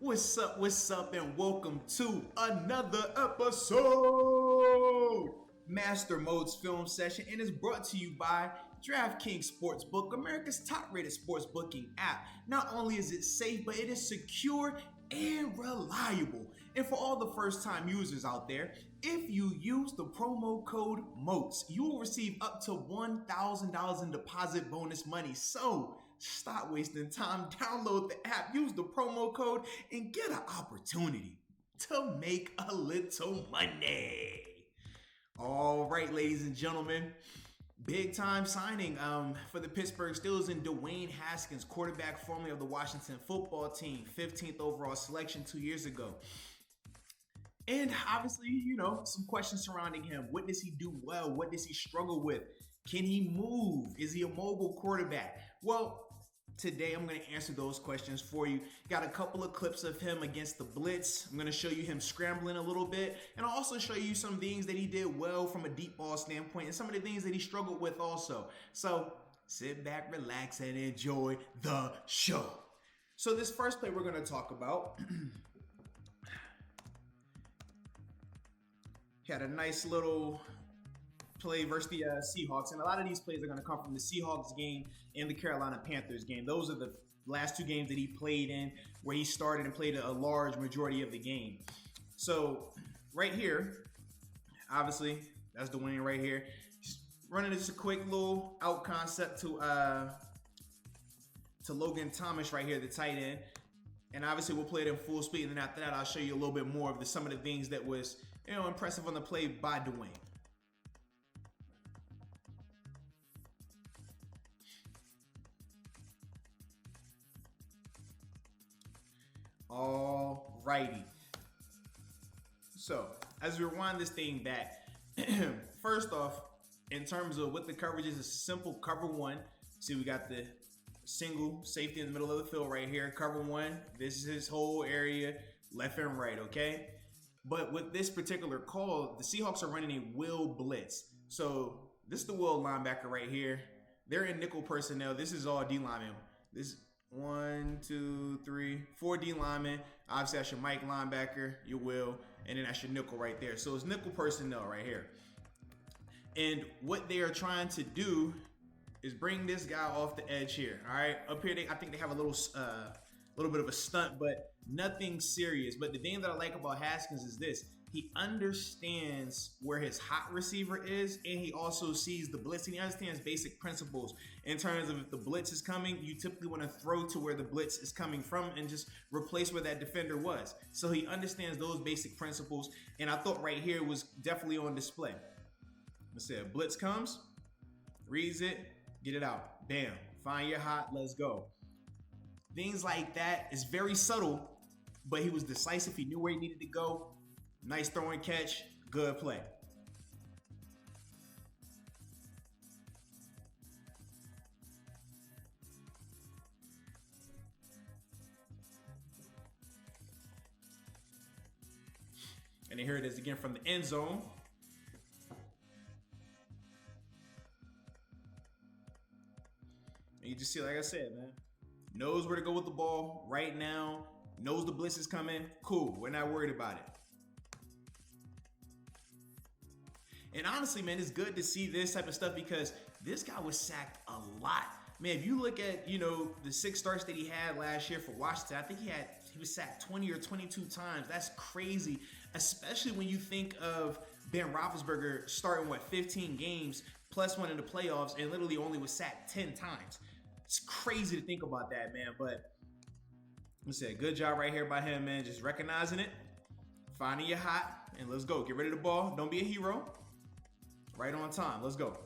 What's up, and welcome to another episode. Master Moats Film Session, and is brought to you by DraftKings Sportsbook, America's top-rated sports booking app. Not only is it safe, but it is secure and reliable. And for all the first-time users out there, if you use the promo code MOATS, you will receive up to $1,000 in deposit bonus money. So stop wasting time, download the app, use the promo code, and get an opportunity to make a little money. All right, ladies and gentlemen, big time signing for the Pittsburgh Steelers in Dwayne Haskins, quarterback formerly of the Washington football team, 15th overall selection 2 years ago. And obviously, some questions surrounding him. What does he do well? What does he struggle with? Can he move? Is he a mobile quarterback? Well, today I'm going to answer those questions for you. Got a couple of clips of him against the Blitz. I'm going to show you him scrambling a little bit, and I'll also show you some things that he did well from a deep ball standpoint and some of the things that he struggled with also. So sit back, relax, and enjoy the show. So this first play we're going to talk about, he had a nice little play versus the Seahawks, and a lot of these plays are going to come from the Seahawks game and the Carolina Panthers game. Those are the last two games that he played in where he started and played a large majority of the game. So right here, obviously, that's Dwayne right here. Just running just a quick little out concept to Logan Thomas right here, the tight end. And obviously, we'll play it in full speed, and then after that, I'll show you a little bit more of some of the things that was impressive on the play by Dwayne. Alrighty. So, as we rewind this thing back, first off, in terms of what the coverage is, a simple cover one. See, we got the single safety in the middle of the field right here. Cover one. This is his whole area, left and right, okay? But with this particular call, the Seahawks are running a will blitz. So, this is the will linebacker right here. They're in nickel personnel. This is all D linemen. This 1, 2, 3, 4 D linemen. Obviously, that's your Mike linebacker, your will, and then that's your nickel right there. So it's nickel personnel right here. And what they are trying to do is bring this guy off the edge here. All right, up here, I think they have a little bit of a stunt, but nothing serious. But the thing that I like about Haskins is this: he understands where his hot receiver is, and he also sees the blitz, and he understands basic principles in terms of if the blitz is coming, you typically want to throw to where the blitz is coming from and just replace where that defender was. So he understands those basic principles, and I thought right here was definitely on display. Let's say a blitz comes, reads it, get it out. Bam. Find your hot, let's go. Things like that is very subtle, but he was decisive. He knew where he needed to go. Nice throw and catch, good play. And then here it is again from the end zone. And you just see, like I said, man, knows where to go with the ball right now, knows the blitz is coming. Cool, we're not worried about it. And honestly, man, it's good to see this type of stuff because this guy was sacked a lot. Man, if you look at, the 6 starts that he had last year for Washington, I think he was sacked 20 or 22 times. That's crazy, especially when you think of Ben Roethlisberger starting, 15 games plus one in the playoffs and literally only was sacked 10 times. It's crazy to think about that, man. But let's say, good job right here by him, man. Just recognizing it, finding your hot, and let's go. Get rid of the ball. Don't be a hero. Right on time. Let's go.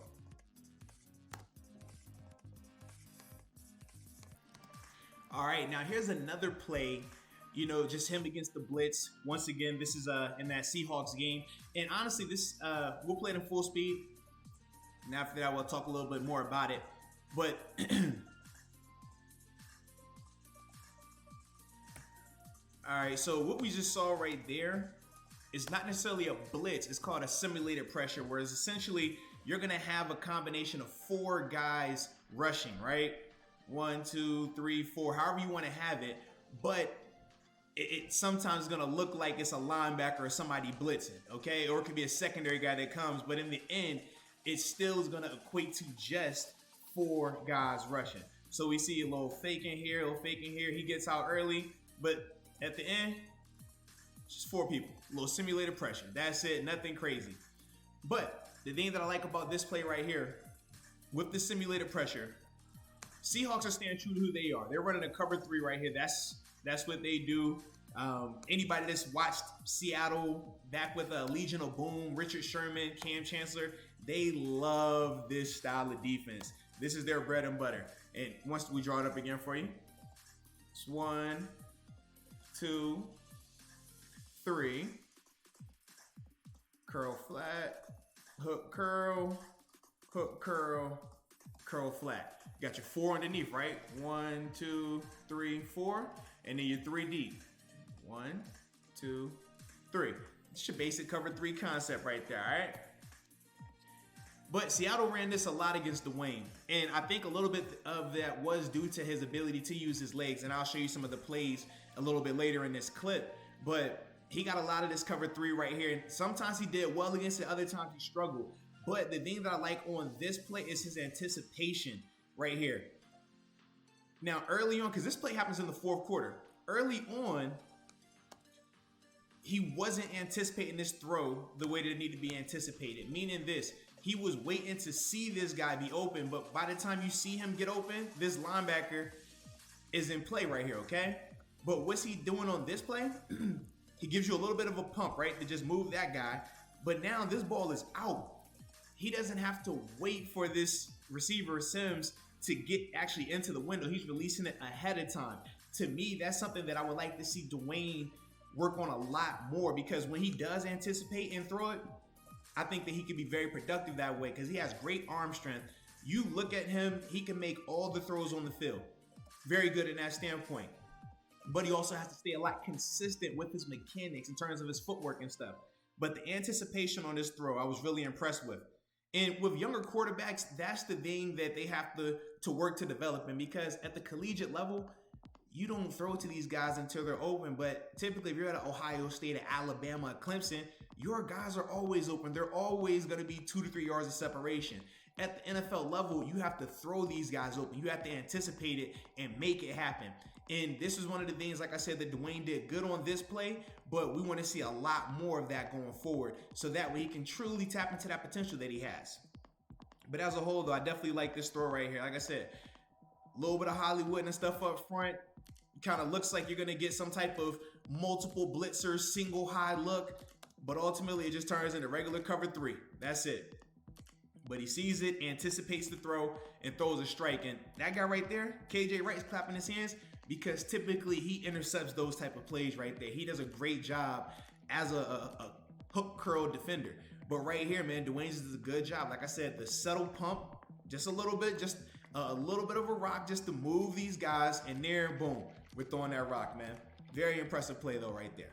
All right, now here's another play, just him against the blitz. Once again, this is in that Seahawks game. And honestly, this we'll play it in full speed. And after that, we'll talk a little bit more about it. But all right, so what we just saw right there is not necessarily a blitz. It's called a simulated pressure, whereas essentially you're going to have a combination of 4 guys rushing, right? 1, 2, 3, 4, however you want to have it. But it sometimes going to look like it's a linebacker or somebody blitzing, okay? Or it could be a secondary guy that comes, but in the end, it still is going to equate to just 4 guys rushing. So we see a little fake in here, a little fake in here. He gets out early, but at the end, just 4 people. A little simulated pressure. That's it, nothing crazy. But the thing that I like about this play right here, with the simulated pressure, Seahawks are staying true to who they are. They're running a cover 3 right here. That's what they do. Anybody that's watched Seattle back with Legion of Boom, Richard Sherman, Cam Chancellor, they love this style of defense. This is their bread and butter. And once we draw it up again for you, it's 1, 2, 3. Curl flat, hook curl, curl flat. You got your 4 underneath, right? 1, 2, 3, 4. And then your 3 deep. 1, 2, 3. It's your basic cover 3 concept right there, all right? But Seattle ran this a lot against Dwayne. And I think a little bit of that was due to his ability to use his legs. And I'll show you some of the plays a little bit later in this clip. But he got a lot of this cover 3 right here. And sometimes he did well against it, other times he struggled. But the thing that I like on this play is his anticipation right here. Now, early on, because this play happens in the 4th quarter, early on, he wasn't anticipating this throw the way that it needed to be anticipated. Meaning this, he was waiting to see this guy be open, but by the time you see him get open, this linebacker is in play right here, okay? But what's he doing on this play? He gives you a little bit of a pump, right, to just move that guy. But now this ball is out. He doesn't have to wait for this receiver, Sims, to get actually into the window. He's releasing it ahead of time. To me, that's something that I would like to see Dwayne work on a lot more, because when he does anticipate and throw it, I think that he can be very productive that way because he has great arm strength. You look at him, he can make all the throws on the field. Very good in that standpoint. But he also has to stay a lot consistent with his mechanics in terms of his footwork and stuff. But the anticipation on this throw, I was really impressed with. And with younger quarterbacks, that's the thing that they have to work to develop in, because at the collegiate level, you don't throw to these guys until they're open. But typically, if you're at Ohio State, Alabama, Clemson, your guys are always open. They're always going to be 2 to 3 yards of separation. At the NFL level, you have to throw these guys open. You have to anticipate it and make it happen. And this is one of the things, like I said, that Dwayne did good on this play, but we want to see a lot more of that going forward, so that way he can truly tap into that potential that he has. But as a whole, though, I definitely like this throw right here. Like I said, a little bit of Hollywood and stuff up front. Kind of looks like you're going to get some type of multiple blitzers, single high look, but ultimately it just turns into regular cover 3. That's it. But he sees it, anticipates the throw, and throws a strike. And that guy right there, KJ Wright's clapping his hands, because typically he intercepts those type of plays right there. He does a great job as a hook curl defender. But right here, man, Dwayne's does a good job. Like I said, the subtle pump, just a little bit, just a little bit of a rock just to move these guys, and there, boom, we're throwing that rock, man. Very impressive play, though, right there.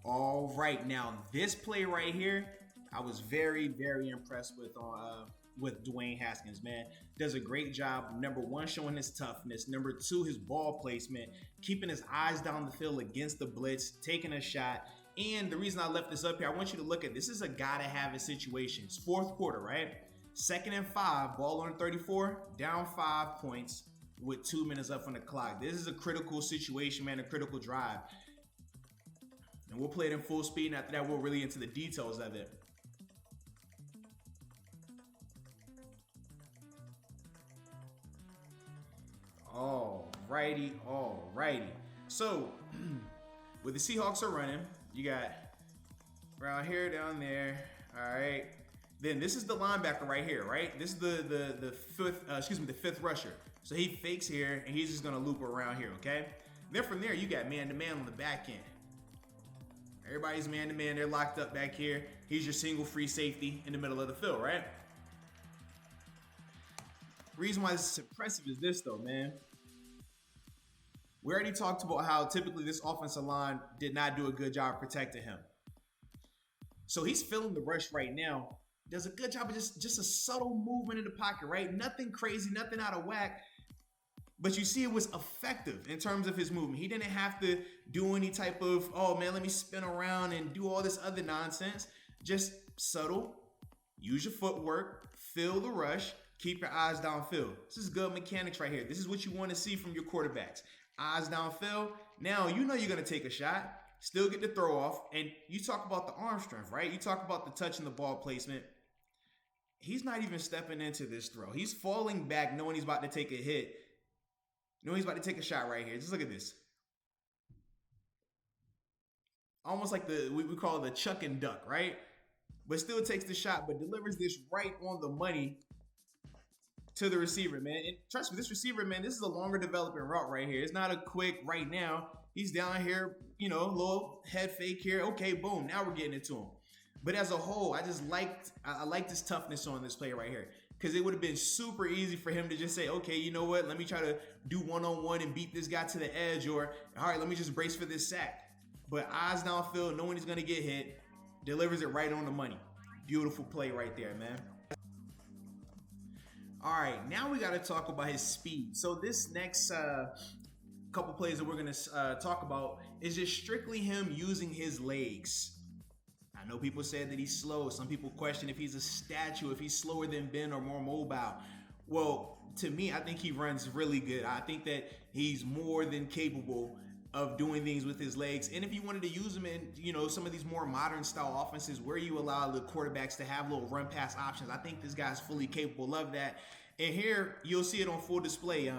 All right, now this play right here, I was very, very impressed with Dwayne Haskins, man. Does a great job. Number 1, showing his toughness. Number 2, his ball placement, keeping his eyes down the field against the blitz, taking a shot. And the reason I left this up here, I want you to look at this. This is a gotta have it situation. It's 4th quarter, right? 2nd and 5, ball on 34, down 5 points with 2 minutes left on the clock. This is a critical situation, man, a critical drive. And we'll play it in full speed, and after that, we'll really into the details of it. Alrighty. So, with the Seahawks are running, you got around here, down there. All right. Then this is the linebacker right here, right? This is the fifth rusher. So he fakes here, and he's just gonna loop around here, okay? Then from there, you got man-to-man on the back end. Everybody's man-to-man. They're locked up back here. He's your single free safety in the middle of the field, right? Reason why this is impressive is this, though, man. We already talked about how typically this offensive line did not do a good job protecting him. So he's feeling the rush right now. Does a good job of just a subtle movement in the pocket, right? Nothing crazy, nothing out of whack. But you see it was effective in terms of his movement. He didn't have to do any type of, oh man, let me spin around and do all this other nonsense. Just subtle, use your footwork, feel the rush, keep your eyes downfield. This is good mechanics right here. This is what you want to see from your quarterbacks. Eyes downfield. Now you know you're going to take a shot, still get the throw off, and you talk about the arm strength, right? You talk about the touch and the ball placement. He's not even stepping into this throw. He's falling back knowing he's about to take a hit. Knowing he's about to take a shot right here. Just look at this. Almost like we call it the chuck and duck, right? But still takes the shot, but delivers this right on the money to the receiver, man. And trust me, this receiver, man, this is a longer developing route right here. It's not a quick right now. He's down here, you know, little head fake here. Okay, boom. Now we're getting it to him. But as a whole, I liked his toughness on this play right here. Because it would have been super easy for him to just say, okay, you know what? Let me try to do one-on-one and beat this guy to the edge. Or, all right, let me just brace for this sack. But eyes downfield, knowing he's going to get hit, delivers it right on the money. Beautiful play right there, man. All right, now we got to talk about his speed. So this next couple plays that we're going to talk about is just strictly him using his legs. I know people said that he's slow. Some people question if he's a statue, if he's slower than Ben or more mobile. Well, to me, I think he runs really good. I think that he's more than capable of doing things with his legs. And if you wanted to use him in, you know, some of these more modern style offenses where you allow the quarterbacks to have little run pass options, I think this guy's fully capable of that. And here you'll see it on full display.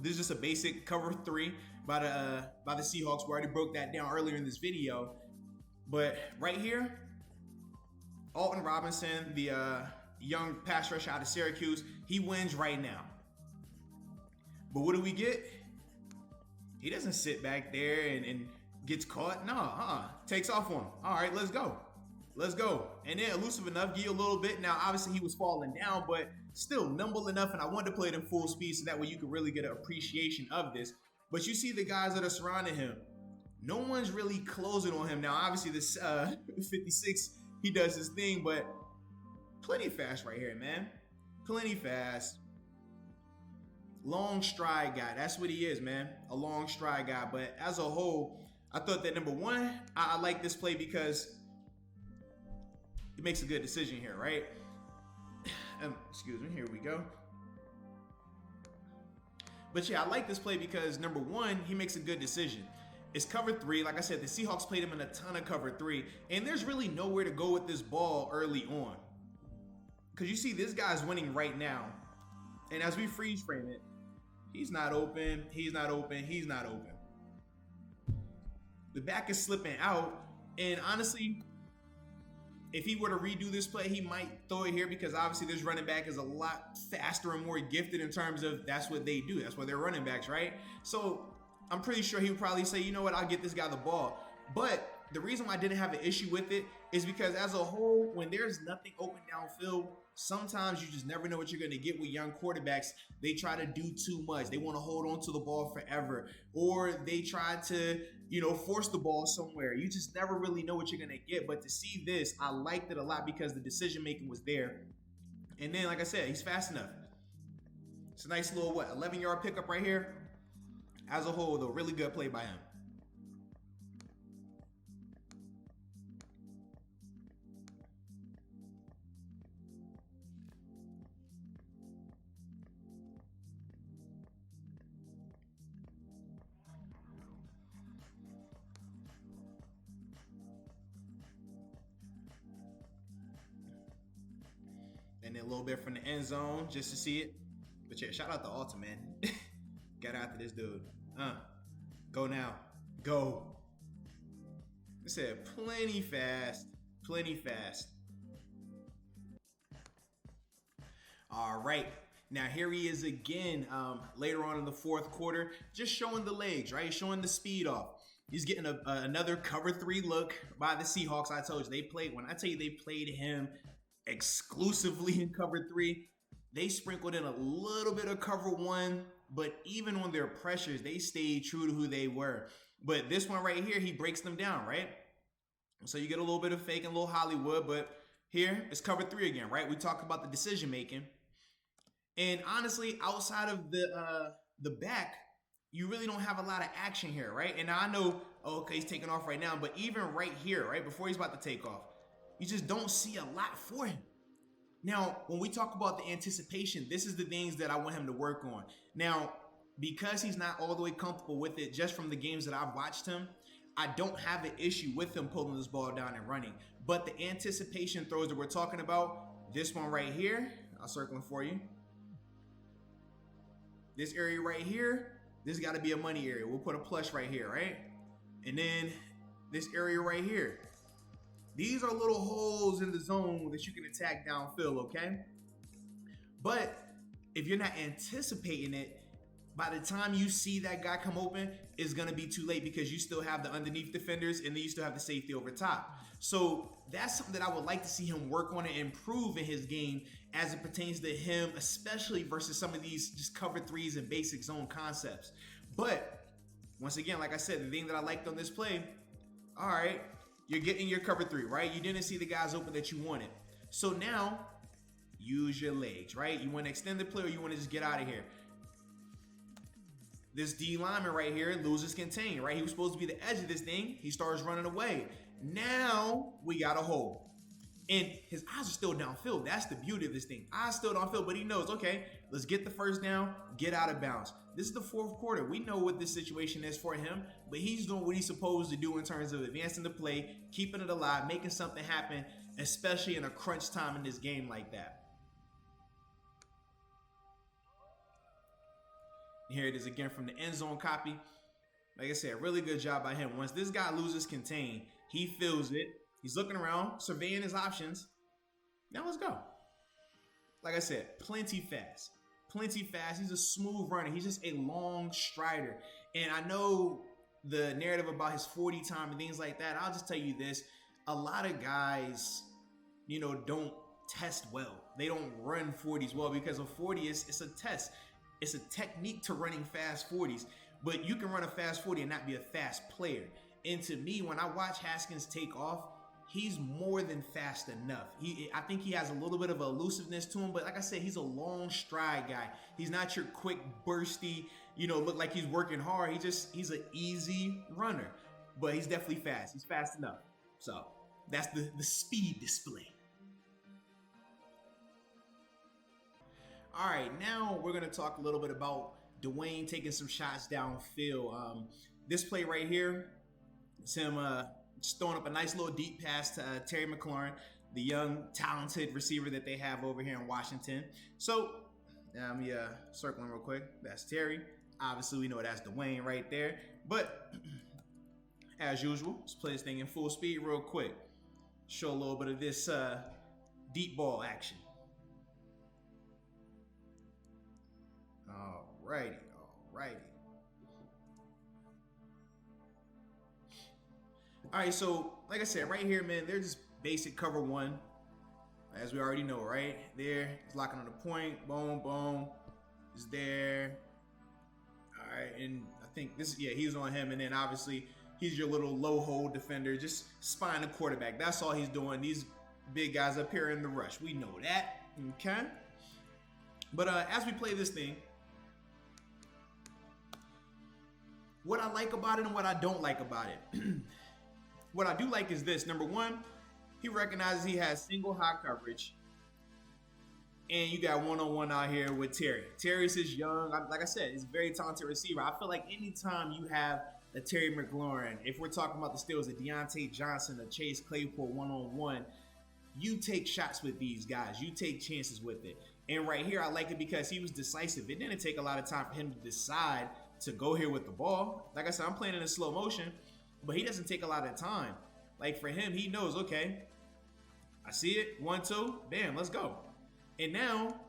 This is just a basic cover 3 by the Seahawks. We already broke that down earlier in this video. But right here, Alton Robinson, the young pass rusher out of Syracuse, he wins right now. But what do we get? He doesn't sit back there and gets caught. No, takes off on him. All right, let's go. Let's go. And then elusive enough, give you a little bit. Now, obviously, he was falling down, but still nimble enough, and I wanted to play it in full speed so that way you could really get an appreciation of this. But you see the guys that are surrounding him. No one's really closing on him. Now, obviously, this 56, he does his thing, but plenty fast right here, man. Plenty fast. Long stride guy. That's what he is, man. A long stride guy. But as a whole, I thought that, number one, I like this play because it makes a good decision here, right? Excuse me. Here we go. But yeah, I like this play because, number one, he makes a good decision. It's cover 3. Like I said, the Seahawks played him in a ton of cover 3. And there's really nowhere to go with this ball early on. Because you see this guy's winning right now. And as we freeze frame it, he's not open, he's not open, he's not open. The back is slipping out. And honestly, if he were to redo this play, he might throw it here because obviously this running back is a lot faster and more gifted in terms of that's what they do. That's what they're running backs, right? So I'm pretty sure he would probably say, you know what, I'll get this guy the ball. But the reason why I didn't have an issue with it is because as a whole, when there's nothing open downfield, sometimes you just never know what you're going to get with young quarterbacks. They try to do too much. They want to hold on to the ball forever. Or they try to, you know, force the ball somewhere. You just never really know what you're going to get. But to see this, I liked it a lot because the decision making was there. And then, like I said, he's fast enough. It's a nice little, 11-yard pickup right here. As a whole, though, really good play by him. And then a little bit from the end zone just to see it. But yeah, shout out to Alton, man. Got after this dude. Go now. Go. I said plenty fast. Plenty fast. All right. Now here he is again later on in the fourth quarter, just showing the legs, right? Showing the speed off. He's getting another cover 3 look by the Seahawks. I told you they played, when I tell you they played him exclusively in cover 3, they sprinkled in a little bit of cover 1, but even on their pressures, they stayed true to who they were. But this one right here, he breaks them down, right? So you get a little bit of fake and a little Hollywood, but here it's cover 3 again, right? We talked about the decision making. And honestly, outside of the the back, you really don't have a lot of action here, right? And I know, oh, okay, he's taking off right now, but even right here, right before he's about to take off, you just don't see a lot for him. Now, when we talk about the anticipation, this is the things that I want him to work on. Now, because he's not all the way comfortable with it, just from the games that I've watched him, I don't have an issue with him pulling this ball down and running. But the anticipation throws that we're talking about, this one right here, I'll circle it for you. This area right here, this got to be a money area. We'll put a plush right here, right? And then this area right here. These are little holes in the zone that you can attack downfield, okay? But if you're not anticipating it, by the time you see that guy come open, it's going to be too late because you still have the underneath defenders and then you still have the safety over top. So that's something that I would like to see him work on and improve in his game as it pertains to him, especially versus some of these just cover threes and basic zone concepts. But once again, like I said, the thing that I liked on this play, all right, you're getting your cover three, right? You didn't see the guys open that you wanted. So now use your legs, right? You want to extend the play or you want to just get out of here. This D lineman right here loses contain, right? He was supposed to be the edge of this thing. He starts running away. Now we got a hole. And his eyes are still downfield. That's the beauty of this thing. Eyes still downfield, but he knows, okay, let's get the first down, get out of bounds. This is the fourth quarter. We know what this situation is for him, but he's doing what he's supposed to do in terms of advancing the play, keeping it alive, making something happen, especially in a crunch time in this game like that. Here it is again from the end zone copy. Like I said, really good job by him. Once this guy loses contain, he feels it. He's looking around, surveying his options. Now let's go. Like I said, plenty fast. Plenty fast. He's a smooth runner. He's just a long strider. And I know the narrative about his 40 time and things like that. I'll just tell you this. A lot of guys, don't test well. They don't run 40s well because a 40 it's a test. It's a technique to running fast 40s, but you can run a fast 40 and not be a fast player. And to me, when I watch Haskins take off, he's more than fast enough. I think he has a little bit of elusiveness to him, but like I said, he's a long stride guy. He's not your quick, bursty, look like he's working hard. He's an easy runner, but he's definitely fast. He's fast enough. So that's the speed display. All right, now we're going to talk a little bit about Dwayne taking some shots downfield. This play right here, it's him just throwing up a nice little deep pass to Terry McLaurin, the young, talented receiver that they have over here in Washington. So, circling real quick. That's Terry. Obviously, we know that's Dwayne right there. But, as usual, let's play this thing in full speed real quick. Show a little bit of this deep ball action. Alrighty. All right, so like I said, right here, man, they're just basic cover one, as we already know, right? There, he's locking on the point, boom, boom, is there. All right, and I think he's on him, and then obviously he's your little low hole defender, just spying the quarterback. That's all he's doing. These big guys up here in the rush, we know that, okay? But as we play this thing, what I like about it and what I don't like about it. What I do like is this. Number one, he recognizes he has single high coverage. And you got one-on-one out here with Terry. Terry's his young, like I said, he's a very talented receiver. I feel like anytime you have a Terry McLaurin, if we're talking about the Steelers, a Deontay Johnson, a Chase Claypool one-on-one, you take shots with these guys. You take chances with it. And right here, I like it because he was decisive. It didn't take a lot of time for him to decide to go here with the ball. Like I said, I'm playing in slow motion, but he doesn't take a lot of time. Like for him, he knows, okay, I see it, 1, 2, bam, let's go. And now,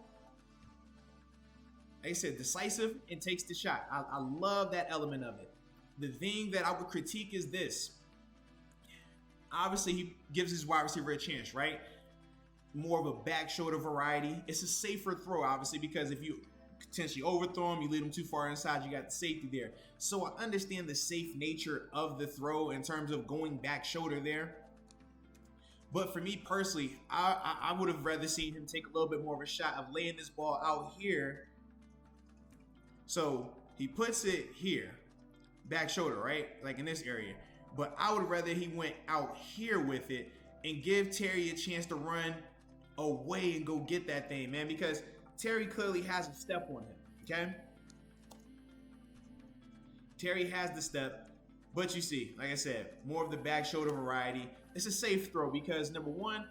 like I said, decisive and takes the shot. I love that element of it. The thing that I would critique is this. Obviously, he gives his wide receiver a chance, right? More of a back shoulder variety. It's a safer throw, obviously, because if you potentially overthrow him, you lead him too far inside, you got the safety there. So I understand the safe nature of the throw in terms of going back shoulder there. But for me personally, I would have rather seen him take a little bit more of a shot of laying this ball out here So he puts it here, back shoulder, right? Like in this area. But I would rather he went out here with it and give Terry a chance to run away and go get that thing, man, because Terry clearly has a step on him, okay? Terry has the step, but you see, like I said, more of the back shoulder variety. It's a safe throw because, number one,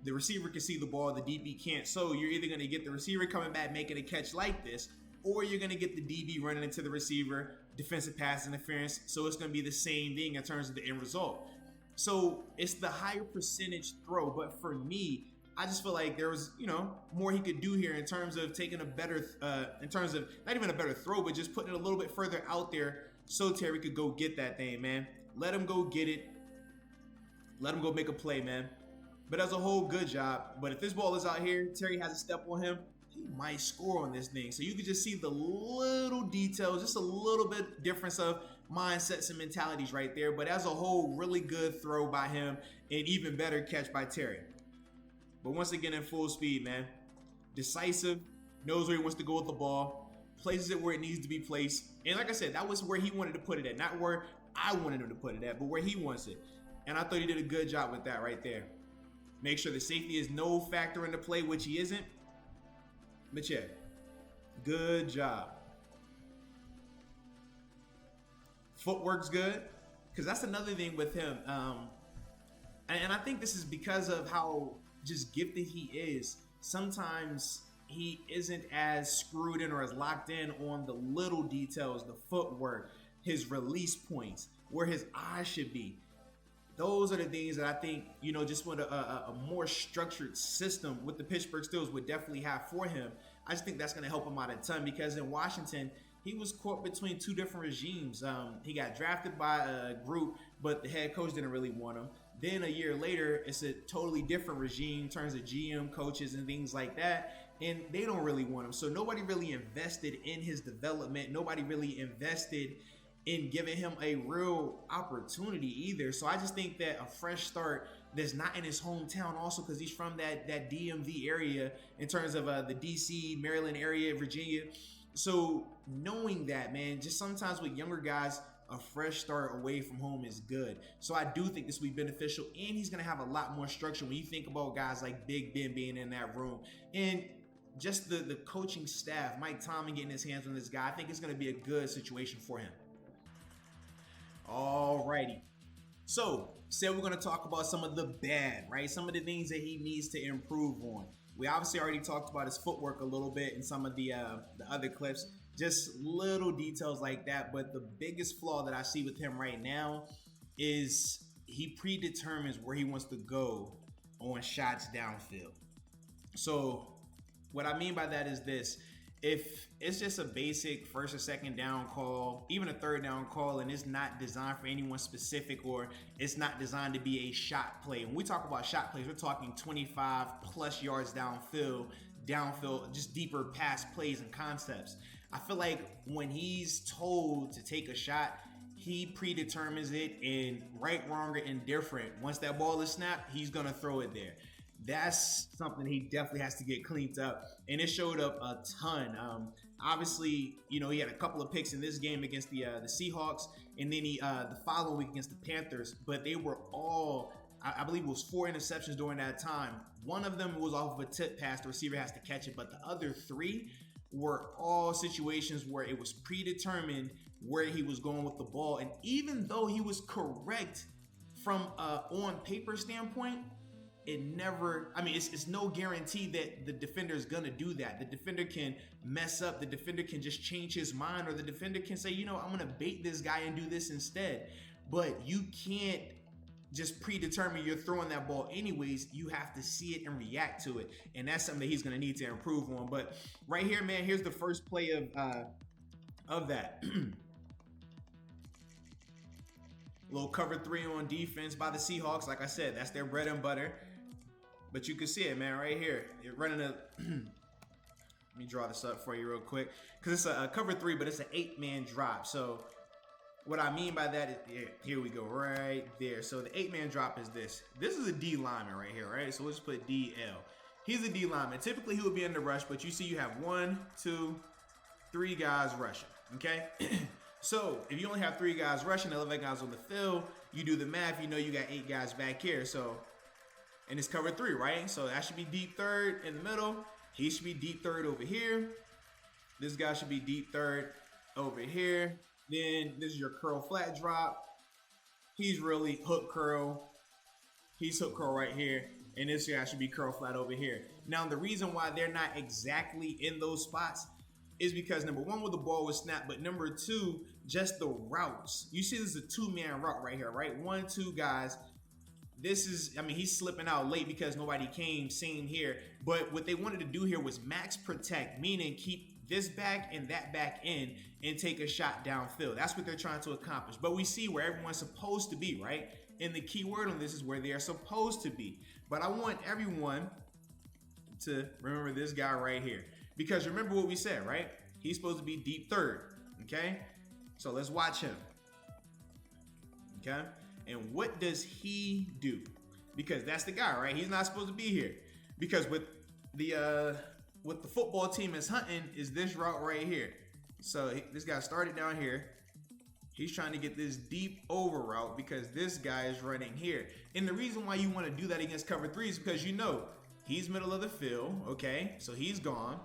the receiver can see the ball, the DB can't. So you're either going to get the receiver coming back making a catch like this, or you're going to get the DB running into the receiver, defensive pass interference. So it's going to be the same thing in terms of the end result. So it's the higher percentage throw, but for me, I just feel like there was, more he could do here in terms of taking a better, in terms of not even a better throw, but just putting it a little bit further out there so Terry could go get that thing, man. Let him go get it. Let him go make a play, man. But as a whole, good job. But if this ball is out here, Terry has a step on him, he might score on this thing. So you can just see the little details, just a little bit difference of mindsets and mentalities right there. But as a whole, really good throw by him and even better catch by Terry. But once again, in full speed, man. Decisive, knows where he wants to go with the ball, places it where it needs to be placed. And like I said, that was where he wanted to put it at. Not where I wanted him to put it at, but where he wants it. And I thought he did a good job with that right there. Make sure the safety is no factor in the play, which he isn't. But yeah, good job. Footwork's good, because that's another thing with him. And I think this is because of how just gifted he is. Sometimes he isn't as screwed in or as locked in on the little details, the footwork, his release points, where his eyes should be. Those are the things that I think, just with a more structured system with the Pittsburgh Steelers would definitely have for him. I just think that's going to help him out a ton, because in Washington, he was caught between two different regimes. He got drafted by a group, but the head coach didn't really want him. Then a year later, it's a totally different regime in terms of GM, coaches, and things like that. And they don't really want him. So nobody really invested in his development. Nobody really invested in giving him a real opportunity either. So I just think that a fresh start that's not in his hometown, also because he's from that DMV area in terms of the DC, Maryland area, Virginia. So knowing that, man, just sometimes with younger guys, a fresh start away from home is good. So I do think this will be beneficial, and he's going to have a lot more structure when you think about guys like Big Ben being in that room. And just the coaching staff, Mike Tomlin getting his hands on this guy, I think it's going to be a good situation for him. Alrighty. So, we're going to talk about some of the bad, right? Some of the things that he needs to improve on. We obviously already talked about his footwork a little bit in some of the other clips. Just little details like that. But the biggest flaw that I see with him right now is he predetermines where he wants to go on shots downfield. So what I mean by that is this. If it's just a basic first or second down call, even a third down call, and it's not designed for anyone specific, or it's not designed to be a shot play. When we talk about shot plays, we're talking 25 plus yards downfield, just deeper pass plays and concepts. I feel like when he's told to take a shot, he predetermines it, and right, wrong, or indifferent, once that ball is snapped, he's going to throw it there. That's something he definitely has to get cleaned up, and it showed up a ton. Obviously, he had a couple of picks in this game against the Seahawks, and then the following week against the Panthers, but they were all, I believe it was 4 interceptions during that time. One of them was off of a tip pass, the receiver has to catch it, but the other 3 were all situations where it was predetermined where he was going with the ball. And even though he was correct from on paper standpoint, it's no guarantee that the defender is going to do that. The defender can mess up. The defender can just change his mind, or the defender can say, I'm going to bait this guy and do this instead. But you can't just predetermine you're throwing that ball anyways. You have to see it and react to it. And that's something that he's going to need to improve on. But right here, man, here's the first play of that. Little cover 3 on defense by the Seahawks. Like I said, that's their bread and butter. But you can see it, man, right here. You're running a... Let me draw this up for you real quick. Because it's a cover 3, but it's an 8-man drop. So what I mean by that is... Here we go, right there. So the 8-man drop is this. This is a D lineman right here, right? So we'll just put DL. He's a D lineman. Typically, he would be in the rush, but you see you have 1, 2, 3 guys rushing, okay? So if you only have 3 guys rushing, 11 guys on the field, you do the math, you know you got 8 guys back here. So, and it's cover 3, right? So that should be deep third in the middle. He should be deep third over here. This guy should be deep third over here. Then this is your curl flat drop. He's really hook curl. He's hook curl right here. And this guy should be curl flat over here. Now, the reason why they're not exactly in those spots is because number 1, where the ball was snapped, but number 2, just the routes. You see this is a 2-man route right here, right? 1, 2 guys. This is, I mean, he's slipping out late because nobody came, same here. But what they wanted to do here was max protect, meaning keep this back and that back in and take a shot downfield. That's what they're trying to accomplish. But we see where everyone's supposed to be, right? And the key word on this is where they are supposed to be. But I want everyone to remember this guy right here. Because remember what we said, right? He's supposed to be deep third, okay? So let's watch him, okay? And what does he do? Because that's the guy, right? He's not supposed to be here. Because what the football team is hunting is this route right here. So this guy started down here. He's trying to get this deep over route because this guy is running here. And the reason why you want to do that against cover 3 is because you know he's middle of the field, okay? So he's gone.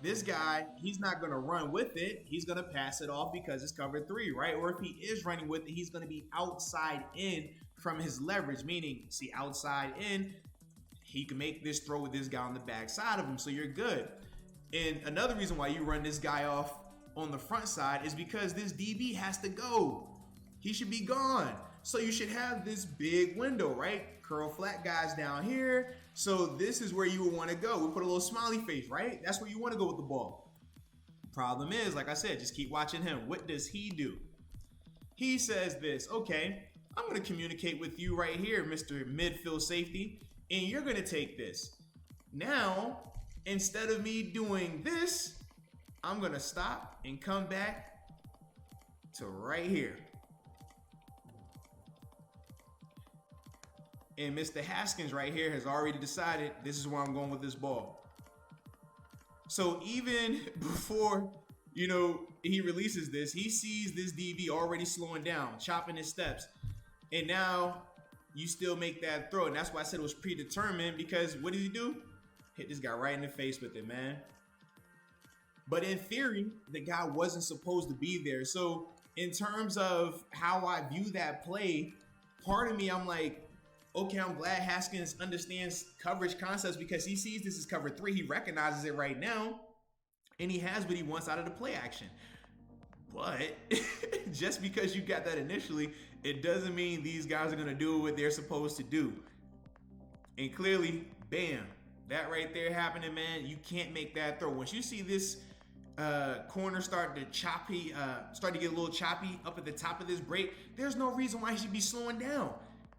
This guy, he's not going to run with it. He's going to pass it off because it's cover 3, right? Or if he is running with it, he's going to be outside in from his leverage, meaning, see, outside in, he can make this throw with this guy on the back side of him, so you're good. And another reason why you run this guy off on the front side is because this DB has to go. He should be gone. So you should have this big window, right? Curl flat guys down here. So this is where you would want to go. We put a little smiley face, right? That's where you want to go with the ball. Problem is, like I said, just keep watching him. What does he do? He says this, okay, I'm going to communicate with you right here, Mr. Midfield Safety, and you're going to take this. Now, instead of me doing this, I'm going to stop and come back to right here. And Mr. Haskins right here has already decided this is where I'm going with this ball. So even before, you know, he releases this, he sees this DB already slowing down, chopping his steps. And now you still make that throw. And that's why I said it was predetermined, because what did he do? Hit this guy right in the face with it, man. But in theory, the guy wasn't supposed to be there. So in terms of how I view that play, part of me, I'm like, okay, I'm glad Haskins understands coverage concepts because he sees this as cover 3. He recognizes it right now, and he has what he wants out of the play action. But just because you got that initially, it doesn't mean these guys are going to do what they're supposed to do. And clearly, bam, that right there happening, man. You can't make that throw. Once you see this corner start to get a little choppy up at the top of this break, there's no reason why he should be slowing down.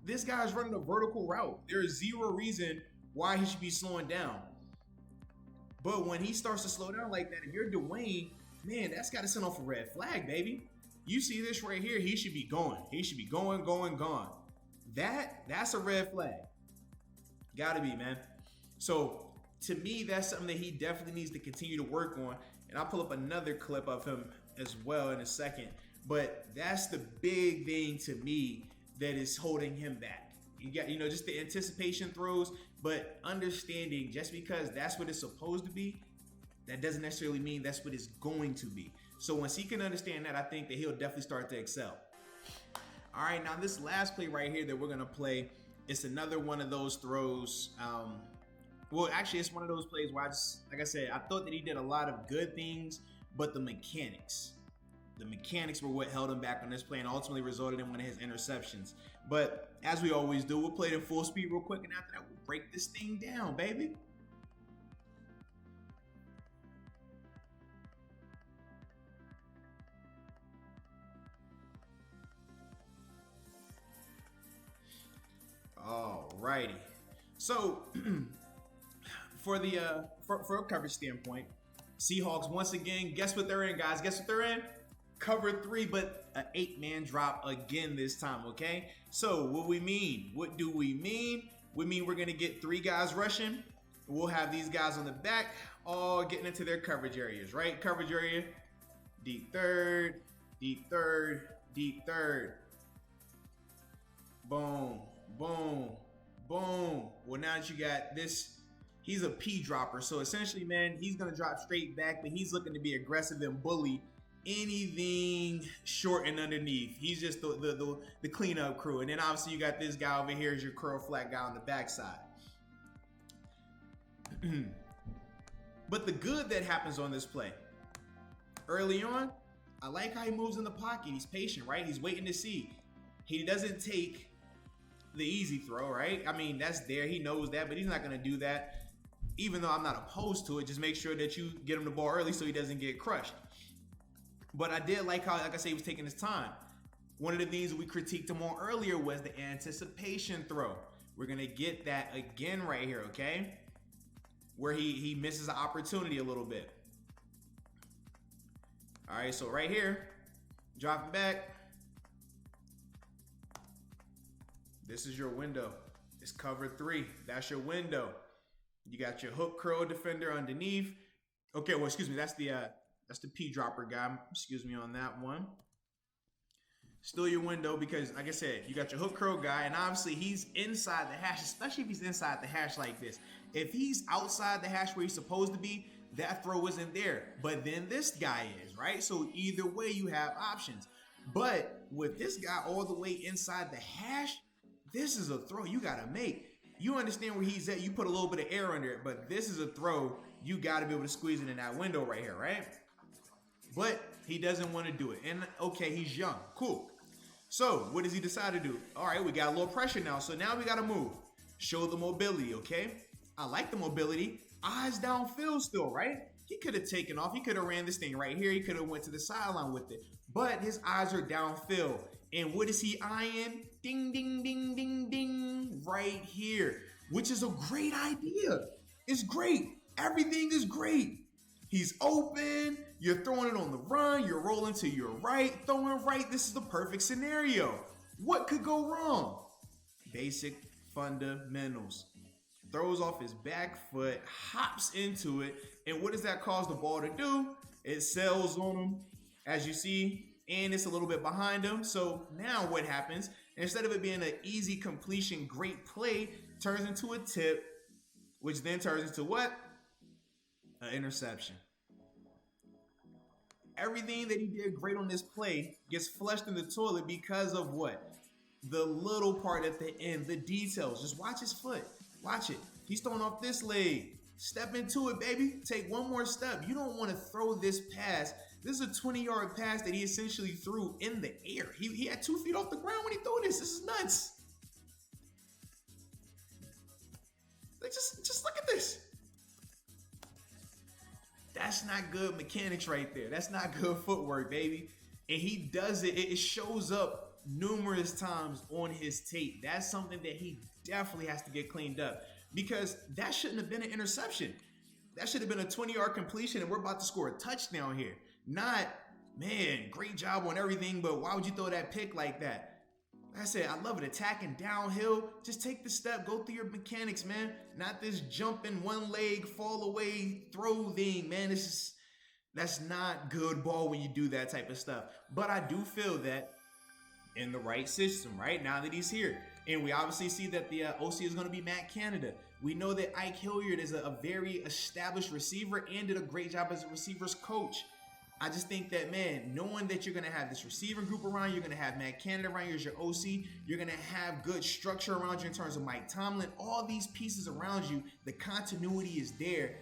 This guy's running a vertical route. There is zero reason why he should be slowing down. But when he starts to slow down like that, if you're Dwayne, man, that's got to send off a red flag, baby. You see this right here, he should be going. He should be going. That's a red flag. Gotta be, man. So to me, that's something that he definitely needs to continue to work on. And I'll pull up another clip of him as well in a second. But that's the big thing to me that is holding him back. You got, you know, just the anticipation throws, but understanding just because that's what it's supposed to be, that doesn't necessarily mean that's what it's going to be. So once he can understand that, I think that he'll definitely start to excel. All right, now this last play right here that we're gonna play, it's another one of those throws. Well, actually, it's one of those plays where I just, like I said, I thought that he did a lot of good things, but the mechanics were what held him back on this play and ultimately resulted in one of his interceptions. But as we always do, we'll play it in full speed real quick, and after that, we'll break this thing down, baby. Alrighty. So for a coverage standpoint, Seahawks once again, guess what they're in, guys? Guess what they're in? Cover 3, but an 8-man drop again this time, okay? So what we mean? What do we mean? We mean we're gonna get 3 guys rushing. We'll have these guys on the back. all getting into their coverage areas, right? Coverage area, deep third, deep third, deep third. Boom, boom, boom. Well, now that you got this, he's a P dropper. So essentially, man, he's going to drop straight back, but he's looking to be aggressive and bully anything short and underneath. He's just the cleanup crew. And then obviously you got this guy over here as your curl flat guy on the backside. But the good that happens on this play, early on, I like how he moves in the pocket. He's patient, right? He's waiting to see. He doesn't take the easy throw, right? I mean, that's there. He knows that, but he's not going to do that. Even though I'm not opposed to it, just make sure that you get him the ball early so he doesn't get crushed. But I did like how, like I said, he was taking his time. One of the things we critiqued him on earlier was the anticipation throw. We're going to get that again right here, okay? Where he misses an opportunity a little bit. All right, so right here, dropping back. This is your window. It's cover 3. That's your window. You got your hook curl defender underneath. Okay, well, excuse me. That's the P dropper guy. Excuse me on that one. Still your window because, like I said, you got your hook curl guy, and obviously he's inside the hash, especially if he's inside the hash like this. If he's outside the hash where he's supposed to be, that throw isn't there. But then this guy is, right? So either way, you have options. But with this guy all the way inside the hash, this is a throw you got to make. You understand where he's at. You put a little bit of air under it, but this is a throw you got to be able to squeeze it in that window right here, right? But he doesn't want to do it. And okay, he's young. Cool. So what does he decide to do? All right, we got a little pressure now. So now we got to move. Show the mobility, okay? I like the mobility. Eyes downfield still, right? He could have taken off. He could have ran this thing right here. He could have went to the sideline with it. But his eyes are downfield. And what is he eyeing? Ding, ding, ding, ding, ding. Right here. Which is a great idea. It's great. Everything is great. He's open. You're throwing it on the run. You're rolling to your right. Throwing right. This is the perfect scenario. What could go wrong? Basic fundamentals. Throws off his back foot, hops into it, and what does that cause the ball to do? It sails on him, as you see, and it's a little bit behind him. So now what happens? Instead of it being an easy completion, great play, turns into a tip, which then turns into what? An interception. Everything that he did great on this play gets flushed in the toilet because of what? The little part at the end, the details. Just watch his foot. Watch it. He's throwing off this leg. Step into it, baby. Take one more step. You don't want to throw this pass. This is a 20-yard pass that he essentially threw in the air. He had 2 feet off the ground when he threw this. This is nuts. Like, just look at this. That's not good mechanics right there. That's not good footwork, baby. And he does it. It shows up numerous times on his tape. That's something that he definitely has to get cleaned up, because that shouldn't have been an interception. That should have been a 20-yard completion, and we're about to score a touchdown here. Not, man, great job on everything, but why would you throw that pick like that? Like I said, I love it. Attacking downhill. Just take the step. Go through your mechanics, man. Not this jumping one leg, fall away, throw thing, man. That's not good ball when you do that type of stuff. But I do feel that in the right system, right? Now that he's here. And we obviously see that the OC is going to be Matt Canada. We know that Ike Hilliard is a very established receiver and did a great job as a receivers coach. I just think that, man, knowing that you're going to have this receiver group around you, you're going to have Matt Canada around you as your OC, you're going to have good structure around you in terms of Mike Tomlin, all these pieces around you, the continuity is there.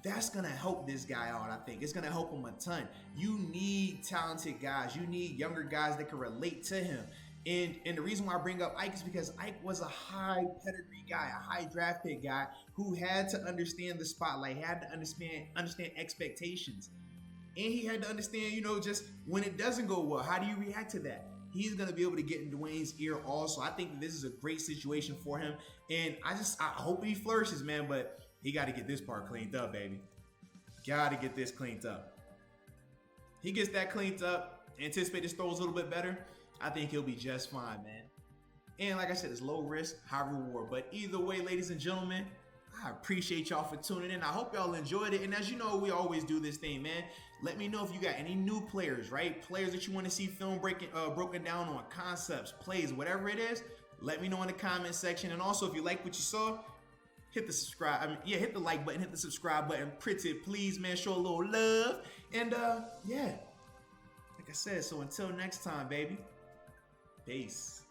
That's going to help this guy out, I think. It's going to help him a ton. You need talented guys. You need younger guys that can relate to him. And the reason why I bring up Ike is because Ike was a high pedigree guy, a high draft pick guy who had to understand the spotlight, had to understand expectations. And he had to understand, just when it doesn't go well, how do you react to that? He's going to be able to get in Dwayne's ear also. I think this is a great situation for him. And I hope he flourishes, man, but he got to get this part cleaned up, baby. Got to get this cleaned up. He gets that cleaned up, anticipate his throws a little bit better, I think he'll be just fine, man. And like I said, it's low risk, high reward. But either way, ladies and gentlemen, I appreciate y'all for tuning in. I hope y'all enjoyed it. And as you know, we always do this thing, man. Let me know if you got any new players, right? Players that you want to see film broken down on, concepts, plays, whatever it is. Let me know in the comment section. And also, if you like what you saw, hit the subscribe. Hit the like button, hit the subscribe button. Pretty please, man. Show a little love. And like I said, so until next time, baby. Peace.